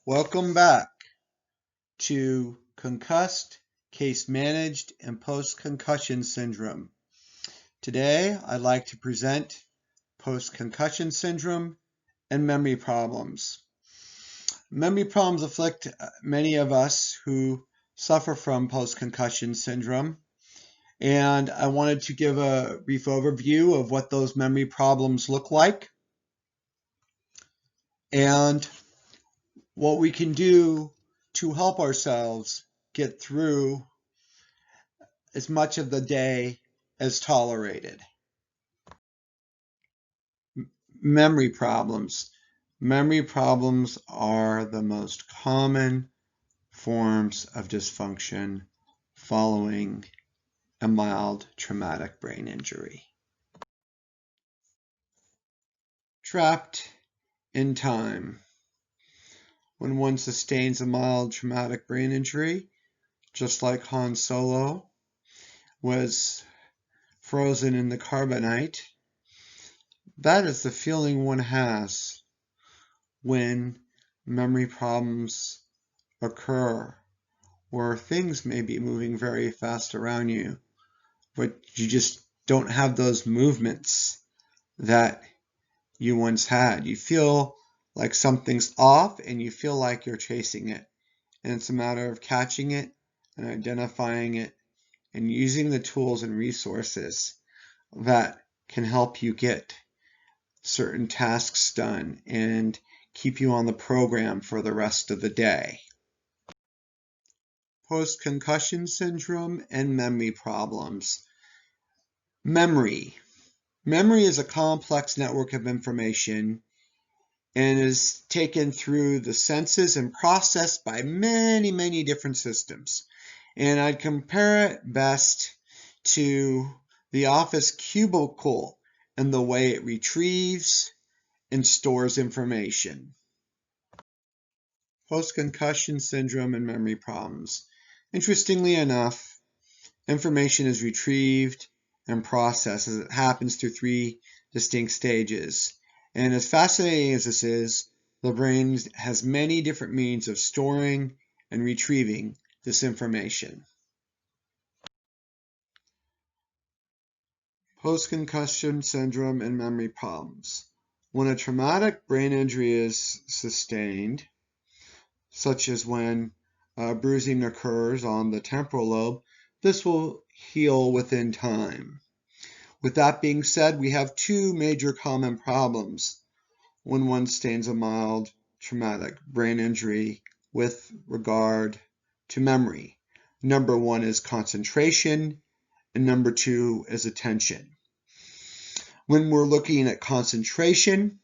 Welcome back to Concussed, Case Managed, and Post-Concussion Syndrome. Today, I'd like to present post-concussion syndrome and memory problems. Memory problems afflict many of us who suffer from post-concussion syndrome, and I wanted to give a brief overview of what those memory problems look like and what we can do to help ourselves get through as much of the day as tolerated. Memory problems. Memory problems are the most common forms of dysfunction following a mild traumatic brain injury. Trapped in time. When one sustains a mild traumatic brain injury, just like Han Solo was frozen in the carbonite, that is the feeling one has when memory problems occur, where things may be moving very fast around you, but you just don't have those movements that you once had. You feel like something's off and you feel like you're chasing it. And it's a matter of catching it and identifying it and using the tools and resources that can help you get certain tasks done and keep you on the program for the rest of the day. Post-concussion syndrome and memory problems. Memory. Memory is a complex network of information and is taken through the senses and processed by many different systems. And I'd compare it best to the office cubicle and the way it retrieves and stores information. Post-concussion syndrome and memory problems. Interestingly enough, information is retrieved and processed as it happens through three distinct stages. And as fascinating as this is, the brain has many different means of storing and retrieving this information. Post-concussion syndrome and memory problems. When a traumatic brain injury is sustained, such as when bruising occurs on the temporal lobe, this will heal within time. With that being said, we have two major common problems when one sustains a mild traumatic brain injury with regard to memory. Number one is concentration, and number two is attention. When we're looking at concentration,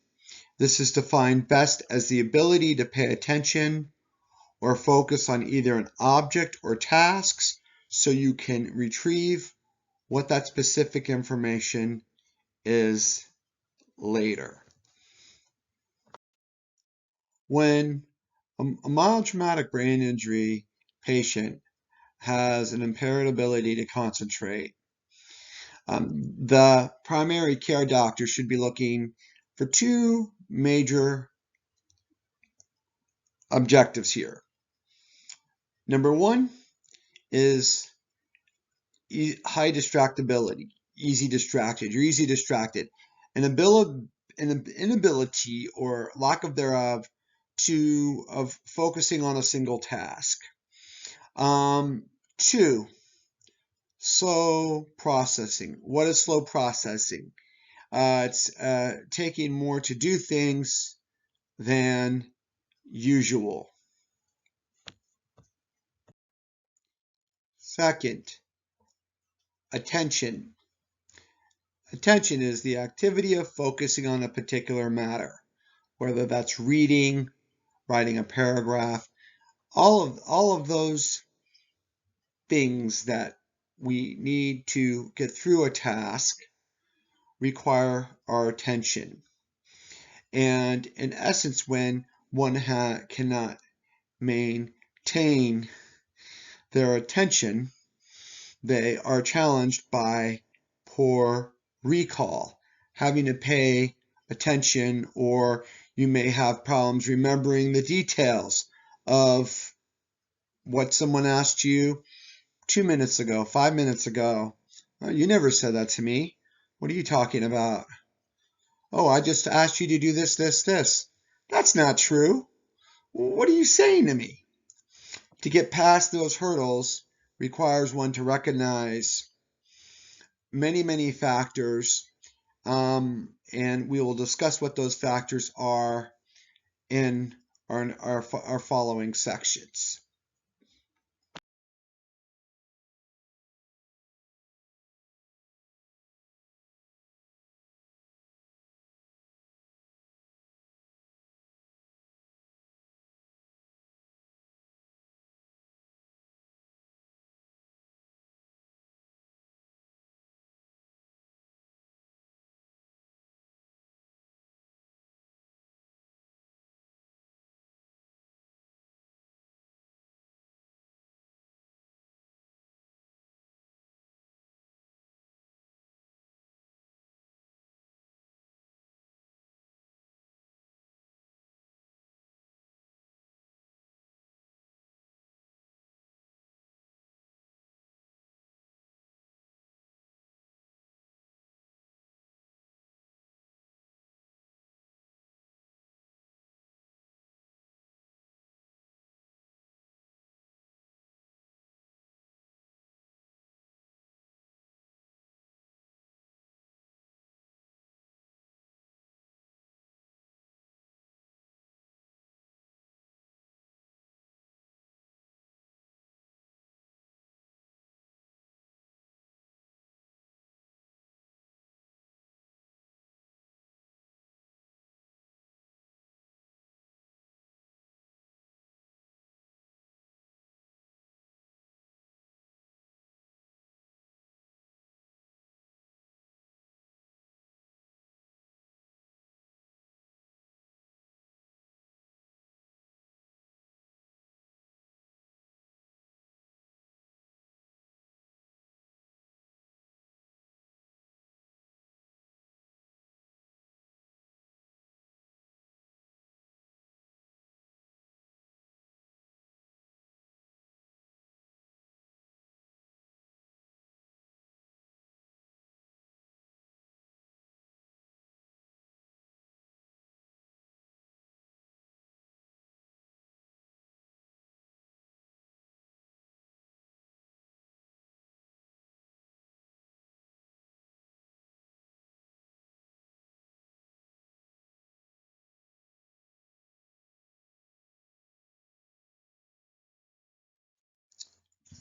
this is defined best as the ability to pay attention or focus on either an object or tasks so you can retrieve what that specific information is later. When a mild traumatic brain injury patient has an impaired ability to concentrate, the primary care doctor should be looking for two major objectives here. Number one is high distractibility, easy distracted. You're easy distracted. An inability or lack of thereof of focusing on a single task. Two, slow processing. What is slow processing? It's taking more to do things than usual. Second, attention. Attention is the activity of focusing on a particular matter, whether that's reading, writing a paragraph, all of those things that we need to get through a task require our attention. And in essence, when one cannot maintain their attention, they are challenged by poor recall, having to pay attention or You may have problems remembering the details of what someone asked you 2 minutes ago, 5 minutes ago. You never said that to me. What are you talking about? Oh, I just asked you to do this, this, this. That's not true. What are you saying to me? To get past those hurdles requires one to recognize many, many factors, and we will discuss what those factors are in our following sections.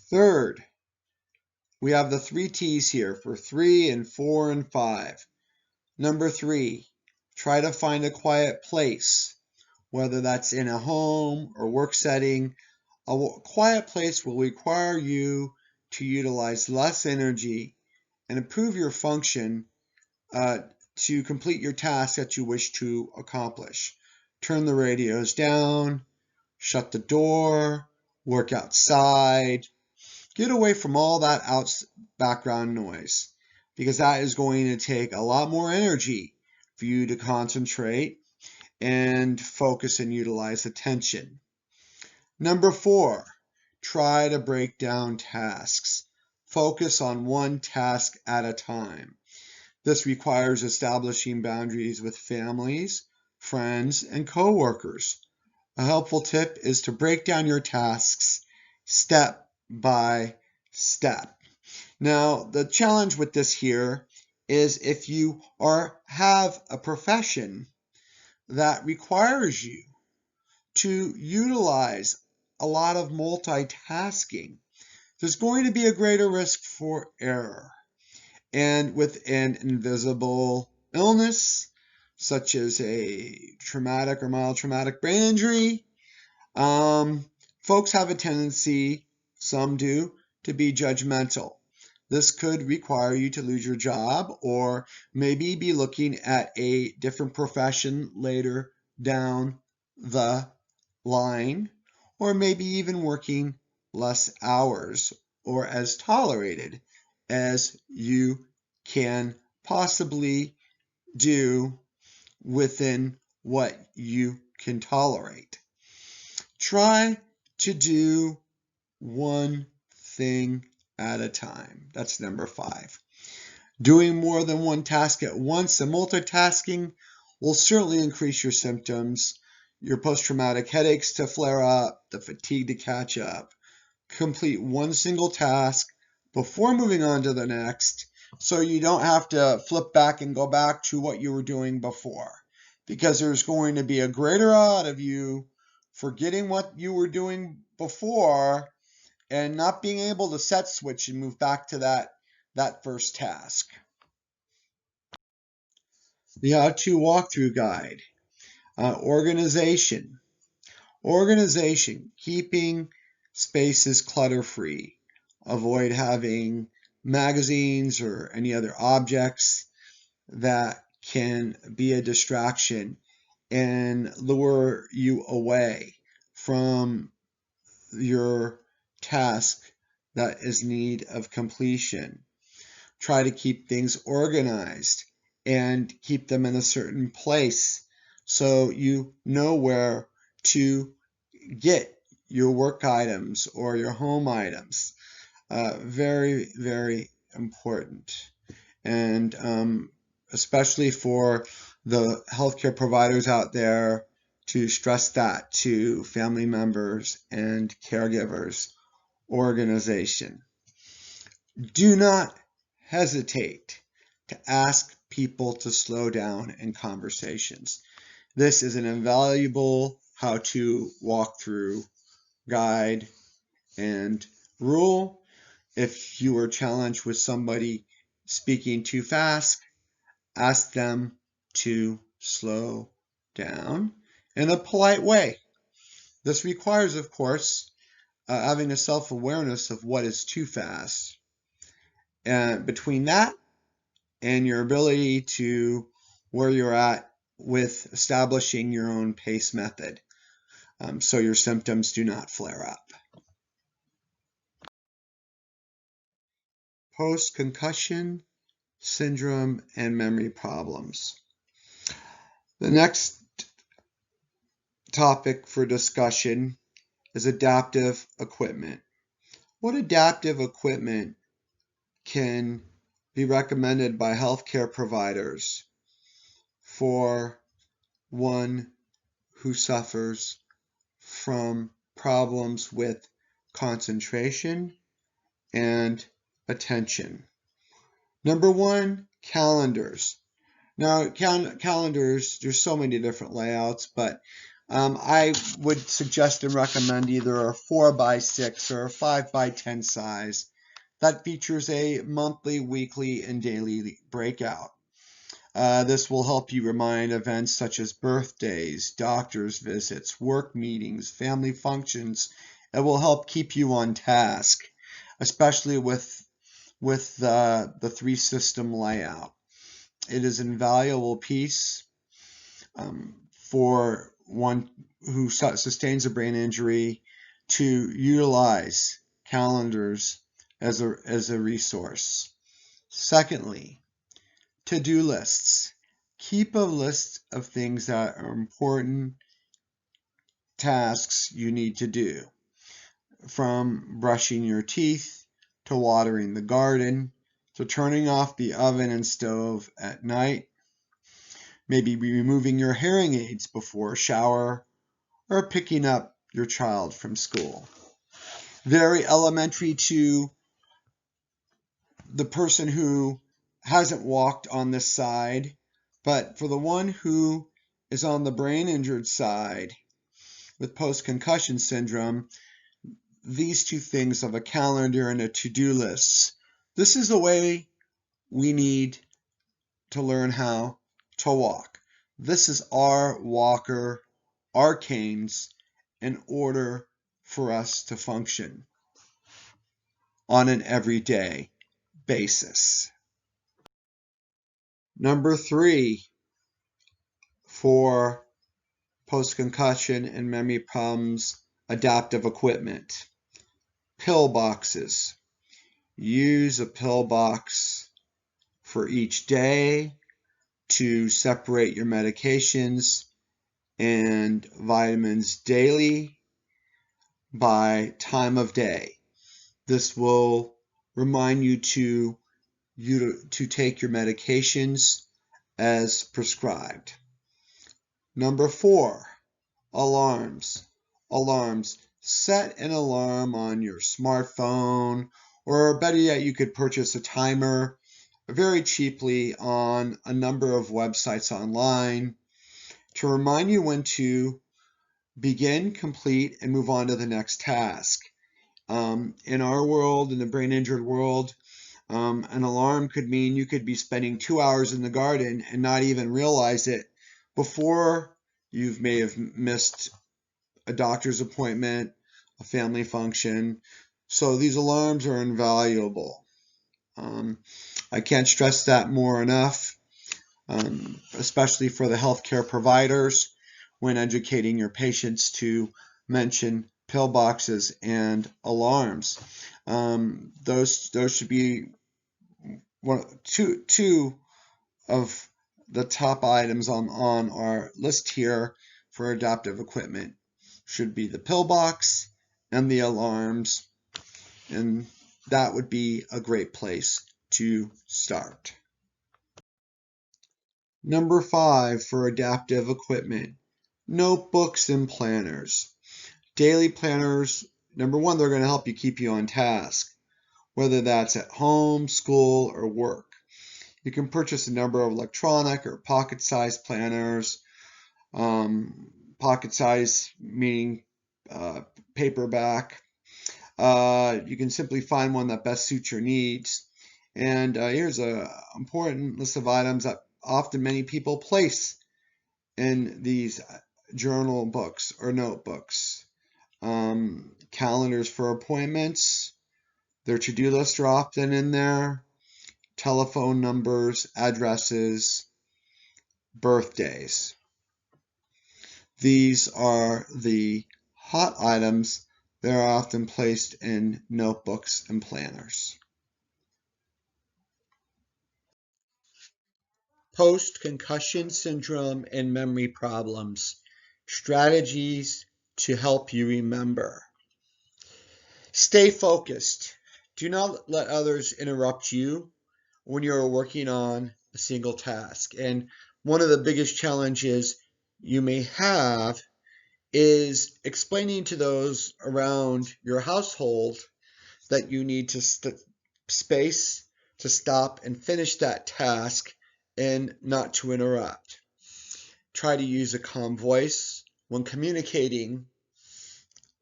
Third, we have the three T's here for 3 and 4 and 5. Number 3, try to find a quiet place, whether that's in a home or work setting. A quiet place will require you to utilize less energy and improve your function to complete your task that you wish to accomplish. Turn the radios down, shut the door, work outside, get away from all that background noise, because that is going to take a lot more energy for you to concentrate and focus and utilize attention. Number 4, try to break down tasks. Focus on one task at a time. This requires establishing boundaries with families, friends, and coworkers. A helpful tip is to break down your tasks step by step. Now, the challenge with this here is if you have a profession that requires you to utilize a lot of multitasking, there's going to be a greater risk for error. And with an invisible illness, such as a traumatic or mild traumatic brain injury, folks have a tendency, some do, to be judgmental. This could require you to lose your job or maybe be looking at a different profession later down the line, or maybe even working less hours or as tolerated as you can possibly do within what you can tolerate. Try to do one thing at a time. That's number 5. Doing more than one task at once and multitasking will certainly increase your symptoms, your post-traumatic headaches to flare up, the fatigue to catch up. Complete one single task before moving on to the next so you don't have to flip back and go back to what you were doing before, because there's going to be a greater odd of you forgetting what you were doing before and not being able to set switch and move back to that first task. The how-to walkthrough guide. Organization. Organization, keeping spaces clutter-free. Avoid having magazines or any other objects that can be a distraction and lure you away from your task that is in need of completion. Try to keep things organized and keep them in a certain place so you know where to get your work items or your home items. Very, very important. And especially for the healthcare providers out there, to stress that to family members and caregivers. Organization. Do not hesitate to ask people to slow down in conversations. This is an invaluable how-to walkthrough guide and rule. If you are challenged with somebody speaking too fast, ask them to slow down in a polite way. This requires, of course, having a self-awareness of what is too fast. And between that and your ability to where you're at with establishing your own pace method, so your symptoms do not flare up. Post-concussion syndrome and memory problems. The next topic for discussion is adaptive equipment. What adaptive equipment can be recommended by healthcare providers for one who suffers from problems with concentration and attention? Number 1, calendars. Now, calendars, there's so many different layouts, but I would suggest and recommend either a 4x6 or a 5x10 size that features a monthly, weekly, and daily breakout. This will help you remind events such as birthdays, doctor's visits, work meetings, family functions. It will help keep you on task, especially with the 3-system layout. It is an invaluable piece for one who sustains a brain injury to utilize calendars as a resource. Secondly, to-do lists. Keep a list of things that are important tasks you need to do, from brushing your teeth to watering the garden to turning off the oven and stove at night, maybe removing your hearing aids before a shower, or picking up your child from school. Very elementary to the person who hasn't walked on this side, but for the one who is on the brain injured side with post-concussion syndrome, these two things of a calendar and a to-do list, this is the way we need to learn how to walk. This is our walker, our canes, in order for us to function on an everyday basis. Number 3 for post-concussion and memory problems, adaptive equipment. Pill boxes. Use a pill box for each day to separate your medications and vitamins daily by time of day. This will remind you to take your medications as prescribed. Number 4, alarms. Alarms. Set an alarm on your smartphone, or better yet, you could purchase a timer very cheaply on a number of websites online to remind you when to begin, complete, and move on to the next task. In our world, in the brain injured world, an alarm could mean you could be spending 2 hours in the garden and not even realize it before you may have missed a doctor's appointment, a family function. So these alarms are invaluable. I can't stress that more enough, especially for the healthcare providers when educating your patients to mention pillboxes and alarms. Those should be two of the top items on our list here for adaptive equipment. Should be the pillbox and the alarms, and that would be a great place to start. Number 5 for adaptive equipment, notebooks and planners. Daily planners, number 1, they're going to help you keep you on task, whether that's at home, school, or work. You can purchase a number of electronic or pocket-sized planners. Pocket size meaning paperback. You can simply find one that best suits your needs. And here's an important list of items that often many people place in these journal books or notebooks. Calendars for appointments. Their to-do lists are often in there. Telephone numbers, addresses, birthdays. These are the hot items that are often placed in notebooks and planners. Post-concussion syndrome and memory problems. Strategies to help you remember. Stay focused. Do not let others interrupt you when you're working on a single task. And one of the biggest challenges you may have is explaining to those around your household that you need to space to stop and finish that task and not to interrupt. Try to use a calm voice when communicating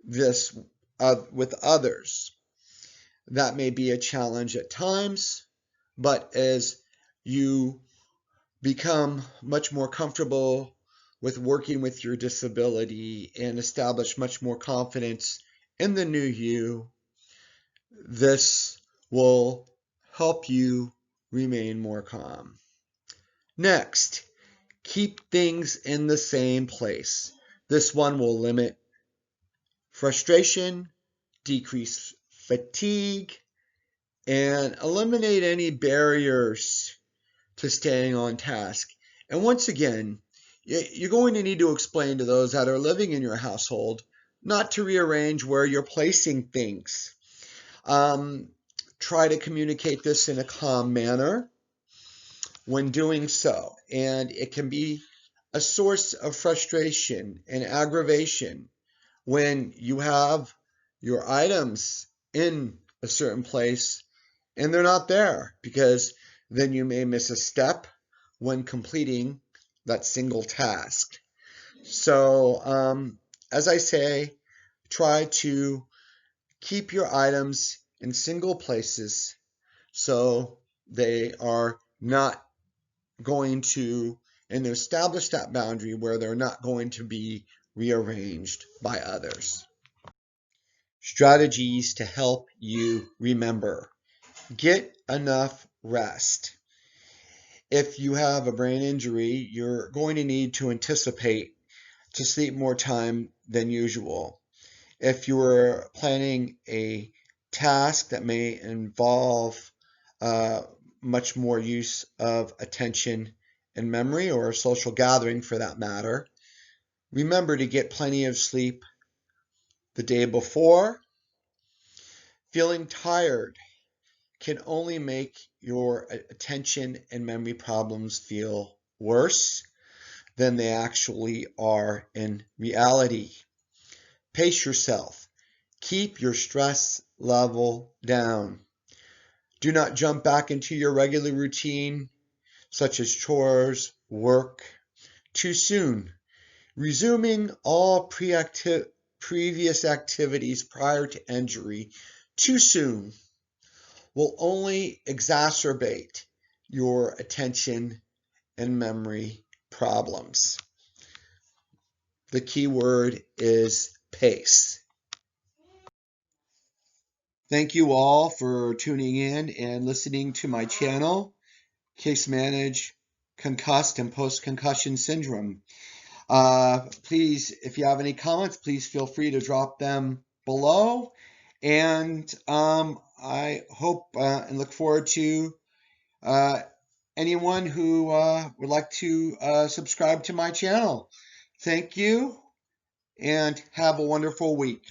this with others. That may be a challenge at times, but as you become much more comfortable with working with your disability and establish much more confidence in the new you, this will help you remain more calm. Next, keep things in the same place. This one will limit frustration, decrease fatigue, and eliminate any barriers to staying on task. And once again, you're going to need to explain to those that are living in your household not to rearrange where you're placing things. Try to communicate this in a calm manner when doing so. And it can be a source of frustration and aggravation when you have your items in a certain place and they're not there, because then you may miss a step when completing that single task. So, as I say, try to keep your items in single places so they are not going to, and establish that boundary where they're not going to be rearranged by others. Strategies to help you remember. Get enough rest. If you have a brain injury, you're going to need to anticipate to sleep more time than usual. If you were planning a task that may involve much more use of attention and memory, or a social gathering for that matter, Remember to get plenty of sleep the day before. Feeling tired can only make your attention and memory problems feel worse than they actually are in reality. Pace yourself. Keep your stress level down. Do not jump back into your regular routine, such as chores, work, too soon. Resuming all previous activities prior to injury too soon will only exacerbate your attention and memory problems. The key word is pace. Thank you all for tuning in and listening to my channel, Case Manage Concussed and Post-Concussion Syndrome. Please, if you have any comments, please feel free to drop them below. And I hope and look forward to anyone who would like to subscribe to my channel. Thank you and have a wonderful week.